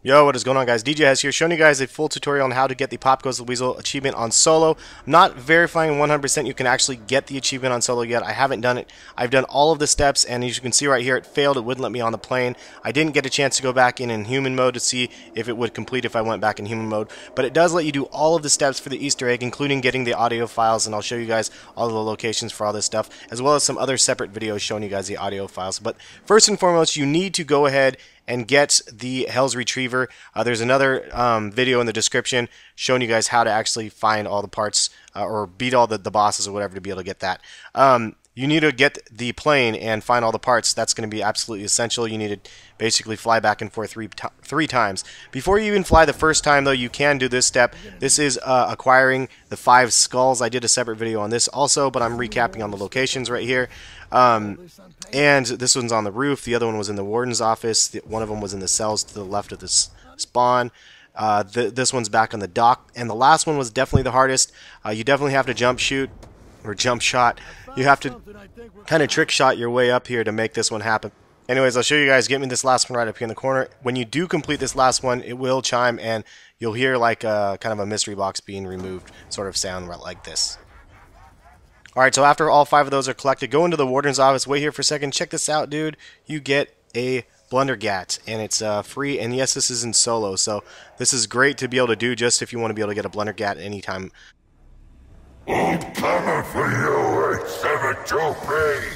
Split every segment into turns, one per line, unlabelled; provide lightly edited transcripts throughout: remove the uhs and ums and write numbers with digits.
Yo, what is going on, guys? DJ has here showing you guys a full tutorial on how to get the Pop Goes the Weasel achievement on solo. I'm not verifying 100% you can actually get the achievement on solo yet. I haven't done it. I've done all of the steps, and as you can see right here, it failed. It wouldn't let me on the plane. I didn't get a chance to go back in human mode to see if it would complete if I went back in human mode, but it does let you do all of the steps for the Easter egg, including getting the audio files, and I'll show you guys all of the locations for all this stuff, as well as some other separate videos showing you guys the audio files. But first and foremost, you need to go ahead and get the Hell's Retriever. There's another video in the description showing you guys how to actually find all the parts or beat all the bosses or whatever to be able to get that. You need to get the plane and find all the parts. That's going to be absolutely essential. You need to basically fly back and forth three times. Before you even fly the first time, though, you can do this step. This is acquiring the 5 skulls. I did a separate video on this also, but I'm recapping on the locations right here. And this one's on the roof. The other one was in the warden's office. One of them was in the cells to the left of this spawn. This one's back on the dock. And the last one was definitely the hardest. You definitely have to jump shoot or jump shot. You have to kind of trick shot your way up here to make this one happen. Anyways, I'll show you guys. Get me this last one right up here in the corner. When you do complete this last one, it will chime and you'll hear like kind of a mystery box being removed sort of sound like this. Alright, so after all 5 of those are collected, go into the warden's office. Wait here for a second. Check this out, dude. You get a blundergat, and it's free. And yes, this is in solo, so this is great to be able to do just if you want to be able to get a blundergat anytime.
I'm coming for you, cemetery.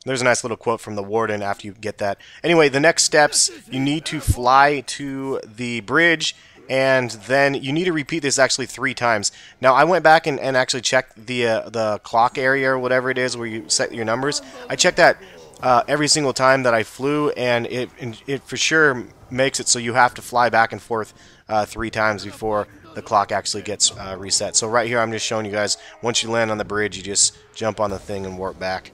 There's a nice little quote from the warden after you get that. Anyway, the next steps, you need to fly to the bridge, and then you need to repeat this actually 3 times. Now, I went back and actually checked the clock area or whatever it is where you set your numbers. I checked that every single time that I flew, and it for sure makes it so you have to fly back and forth 3 times before the clock actually gets reset. So right here, I'm just showing you guys, once you land on the bridge, you just jump on the thing and warp back.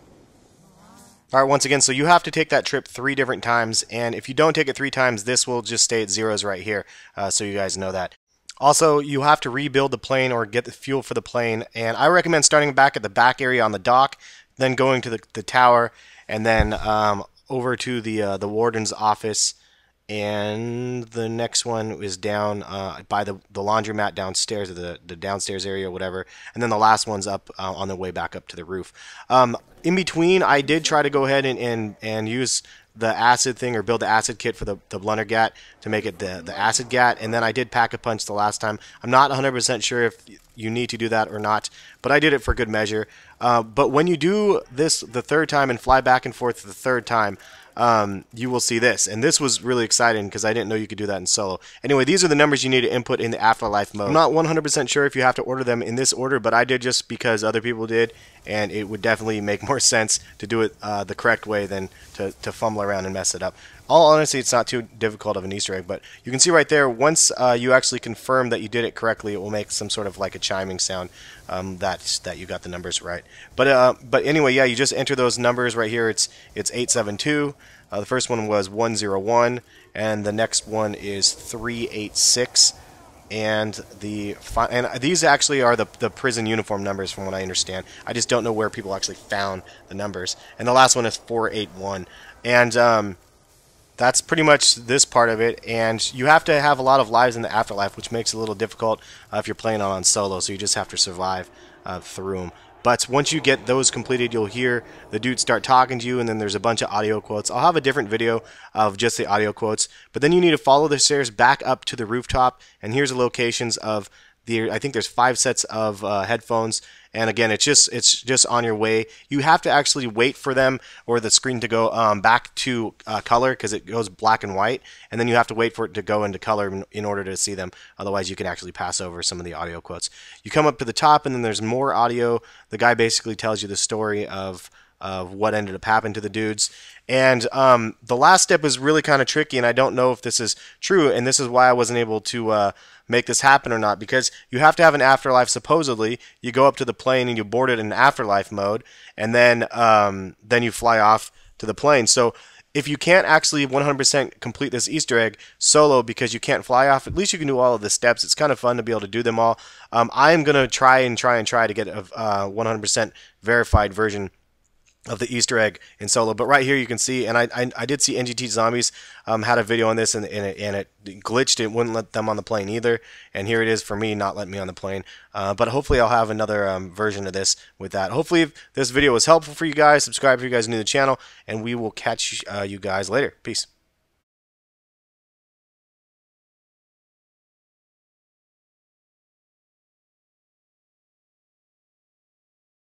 Alright, once again, so you have to take that trip 3 different times, and if you don't take it 3 times, this will just stay at zeros right here, so you guys know that. Also, you have to rebuild the plane or get the fuel for the plane, and I recommend starting back at the back area on the dock, then going to the tower, and then over to the warden's office, and the next one is down by the laundromat downstairs, or the downstairs area or whatever, and then the last one's up on the way back up to the roof. In between, I did try to go ahead and use the acid thing, or build the acid kit for the blundergat to make it the acid gat, and then I did pack a punch the last time. I'm not 100% sure if you need to do that or not, but I did it for good measure. But when you do this the 3rd time and fly back and forth the 3rd time, you will see this, and this was really exciting because I didn't know you could do that in solo. Anyway, these are the numbers you need to input in the afterlife mode. I'm not 100% sure if you have to order them in this order, but I did just because other people did, and it would definitely make more sense to do it the correct way than to fumble around and mess it up. All honesty, it's not too difficult of an Easter egg, but you can see right there, once you actually confirm that you did it correctly, it will make some sort of like a chiming sound that you got the numbers right. But anyway, yeah, you just enter those numbers right here. It's 872. The first one was 101, and the next one is 386. And these actually are the prison uniform numbers from what I understand. I just don't know where people actually found the numbers. And the last one is 481. And that's pretty much this part of it, and you have to have a lot of lives in the afterlife, which makes it a little difficult if you're playing on solo, so you just have to survive through them. But once you get those completed, you'll hear the dude start talking to you, and then there's a bunch of audio quotes. I'll have a different video of just the audio quotes, but then you need to follow the stairs back up to the rooftop, and here's the locations of I think there's 5 sets of headphones, and again, it's just on your way. You have to actually wait for them or the screen to go back to color, because it goes black and white, and then you have to wait for it to go into color in order to see them. Otherwise, you can actually pass over some of the audio quotes. You come up to the top, and then there's more audio. The guy basically tells you the story of what ended up happening to the dudes. And the last step is really kind of tricky, and I don't know if this is true, and this is why I wasn't able to make this happen or not, because you have to have an afterlife. Supposedly, you go up to the plane and you board it in afterlife mode, and then you fly off to the plane. So if you can't actually 100% complete this Easter egg solo because you can't fly off, at least you can do all of the steps. It's kind of fun to be able to do them all. I am going to try to get a 100% verified version of the Easter egg in Solo. But right here you can see, and I did see NGT Zombies had a video on this, and it glitched. It wouldn't let them on the plane either. And here it is for me, not letting me on the plane. But hopefully I'll have another version of this with that. Hopefully if this video was helpful for you guys. Subscribe if you guys are new to the channel, and we will catch you guys later. Peace.